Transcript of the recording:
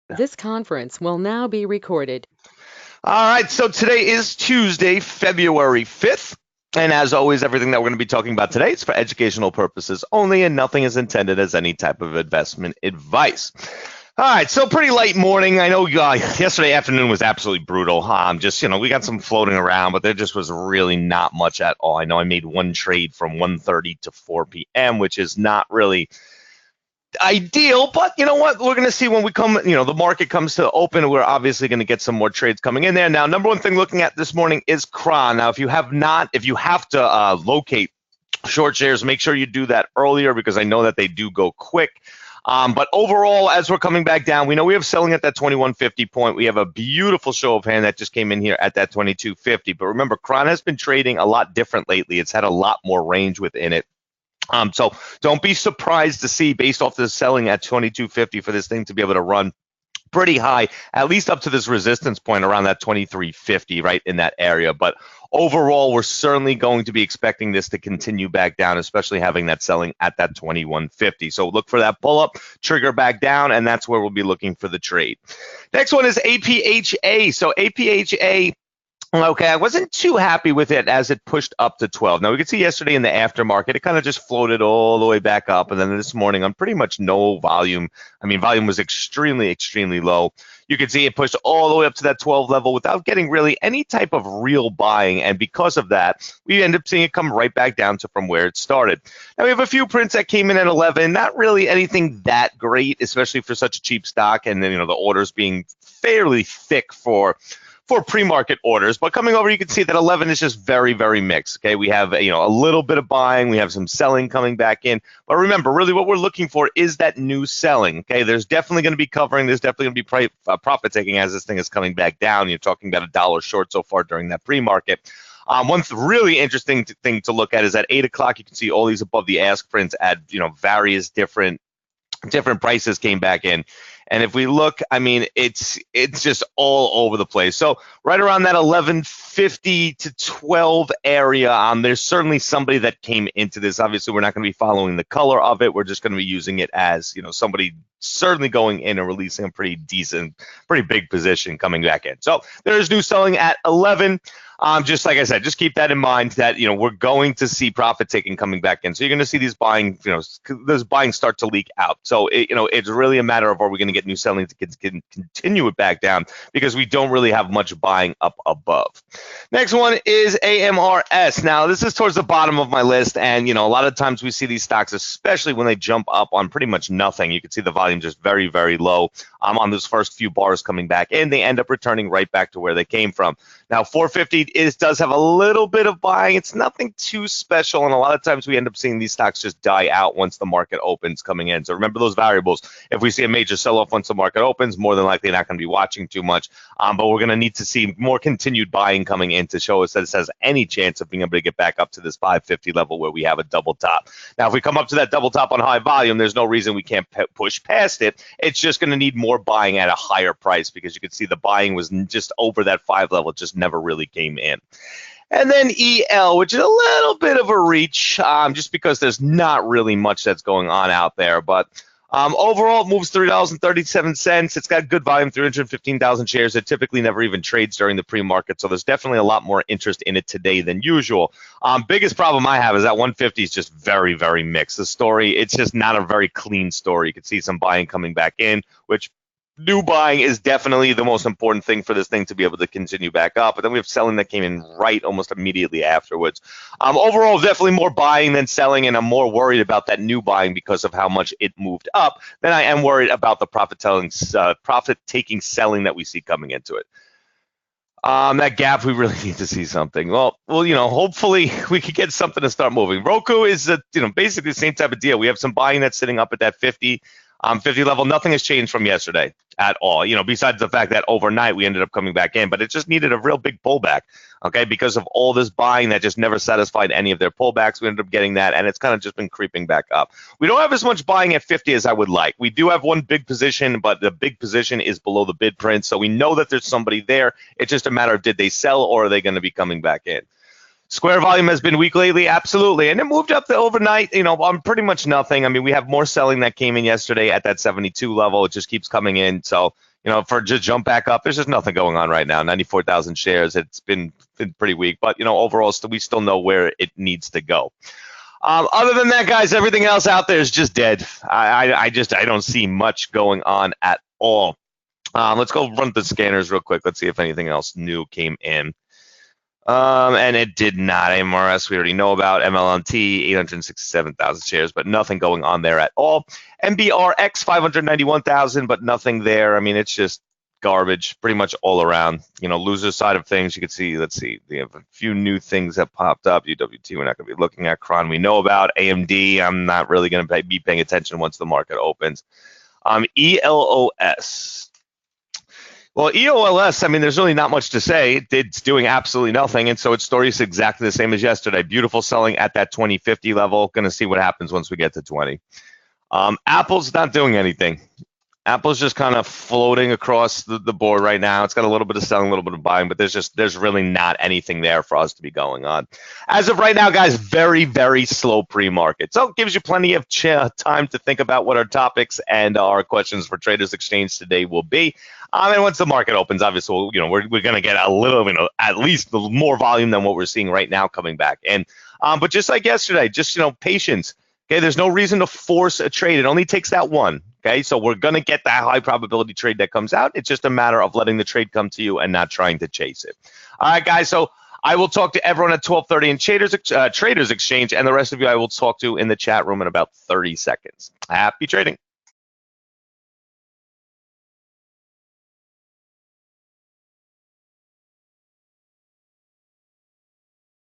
This conference will now be recorded. All right, so today is Tuesday, February 5th. And as always, everything that we're going to be talking about today is for educational purposes only, and nothing is intended as any type of investment advice. All right, so pretty late morning. I know yesterday afternoon was absolutely brutal. We got some floating around, but there just was really not much at all. I know I made one trade from 1:30 to 4 p.m., which is not really ideal, but you know what? We're going to see when we come, the market comes to open. We're obviously going to get some more trades coming in there. Now, number one thing looking at this morning is KURA. Now, if you have to locate short shares, make sure you do that earlier because I know that they do go quick. But overall, as we're coming back down, we know we have selling at that 2150 point. We have a beautiful show of hand that just came in here at that 2250. But remember, KURA has been trading a lot different lately. It's had a lot more range within it. So don't be surprised to see, based off the selling at 2250, for this thing to be able to run pretty high, at least up to this resistance point around that 2350, right in that area. But overall, we're certainly going to be expecting this to continue back down, especially having that selling at that 2150. So look for that pull up, trigger back down, and that's where we'll be looking for the trade. Next one is APHA. So APHA. Okay, I wasn't too happy with it as it pushed up to 12. Now, we could see yesterday in the aftermarket, it kind of just floated all the way back up. And then this morning on pretty much no volume. I mean, volume was extremely, extremely low. You could see it pushed all the way up to that 12 level without getting really any type of real buying. And because of that, we end up seeing it come right back down to from where it started. Now, we have a few prints that came in at 11. Not really anything that great, especially for such a cheap stock. And then, the orders being fairly thick for pre-market orders. But coming over, you can see that 11 is just very, very mixed. Okay, we have a little bit of buying, we have some selling coming back in. But remember, really what we're looking for is that new selling. Okay, there's definitely going to be covering, there's definitely going to be profit taking as this thing is coming back down. You're talking about $1 short so far during that pre-market. One really interesting thing to look at is at 8 o'clock, you can see all these above the ask prints at various different prices came back in. And if we look, I mean, it's just all over the place. So right around that 1150 to 12 area, there's certainly somebody that came into this. Obviously, we're not going to be following the color of it. We're just going to be using it as, somebody certainly going in and releasing a pretty big position coming back in. So there's new selling at 11. Just like I said, just keep that in mind that, we're going to see profit taking coming back in. So you're going to see these buying, this buying start to leak out. So, it's really a matter of, are we going to get new selling to continue it back down, because we don't really have much buying up above. Next one is AMRS. Now, this is towards the bottom of my list. And, a lot of times we see these stocks, especially when they jump up on pretty much nothing. You can see the volume just very, very low. On those first few bars coming back in, they end up returning right back to where they came from. Now, 450 does have a little bit of buying. It's nothing too special, and a lot of times we end up seeing these stocks just die out once the market opens coming in. So remember those variables. If we see a major sell-off once the market opens, more than likely not going to be watching too much, but we're going to need to see more continued buying coming in to show us that it has any chance of being able to get back up to this 550 level where we have a double top. Now, if we come up to that double top on high volume, there's no reason we can't push past it. It's just going to need more buying at a higher price, because you can see the buying was just over that 5 level. It just never really came in. And then EL, which is a little bit of a reach, just because there's not really much that's going on out there. But overall, it moves $3.37. It's got good volume, 315,000 shares. It typically never even trades during the pre-market, so there's definitely a lot more interest in it today than usual. Biggest problem I have is that 150 is just very, very mixed. The story, it's just not a very clean story. You can see some buying coming back in, which new buying is definitely the most important thing for this thing to be able to continue back up. But then we have selling that came in right almost immediately afterwards. Overall, definitely more buying than selling, and I'm more worried about that new buying because of how much it moved up than I am worried about the profit-taking selling that we see coming into it. That gap, we really need to see something. Well, hopefully we could get something to start moving. Roku is, basically the same type of deal. We have some buying that's sitting up at that 50 level. Nothing has changed from yesterday at all, besides the fact that overnight we ended up coming back in, but it just needed a real big pullback, okay, because of all this buying that just never satisfied any of their pullbacks. We ended up getting that, and it's kind of just been creeping back up. We don't have as much buying at 50 as I would like. We do have one big position, but the big position is below the bid print, so we know that there's somebody there. It's just a matter of, did they sell, or are they going to be coming back in? Square volume has been weak lately, absolutely, and it moved up the overnight, on pretty much nothing. I mean, we have more selling that came in yesterday at that 72 level. It just keeps coming in. So, for just jump back up, there's just nothing going on right now. 94,000 shares. It's been pretty weak, but overall, we still know where it needs to go. Other than that, guys, everything else out there is just dead. I don't see much going on at all. Let's go run the scanners real quick. Let's see if anything else new came in. And it did not. AMRS, we already know about. MLNT, 867,000 shares, but nothing going on there at all. MBRX, 591,000, but nothing there. I mean, it's just garbage pretty much all around. Loser side of things, you can see, let's see, we have a few new things that popped up. UWT, we're not going to be looking at. Cron, we know about. AMD, I'm not really going to be paying attention once the market opens. ELOS. Well, EOLS, I mean, there's really not much to say. It's doing absolutely nothing, and so its story is exactly the same as yesterday. Beautiful selling at that 2050 level. Going to see what happens once we get to 20. Apple's not doing anything. Apple's just kind of floating across the board right now. It's got a little bit of selling, a little bit of buying, but there's really not anything there for us to be going on. As of right now, guys, very, very slow pre-market. So it gives you plenty of time to think about what our topics and our questions for Traders Exchange today will be. And once the market opens, obviously, we're going to get a little, at least more volume than what we're seeing right now coming back. And but just like yesterday, just patience. Okay, there's no reason to force a trade. It only takes that one. Okay, so we're going to get that high probability trade that comes out. It's just a matter of letting the trade come to you and not trying to chase it. All right, guys, so I will talk to everyone at 12:30 in Traders Exchange, and the rest of you I will talk to in the chat room in about 30 seconds. Happy trading.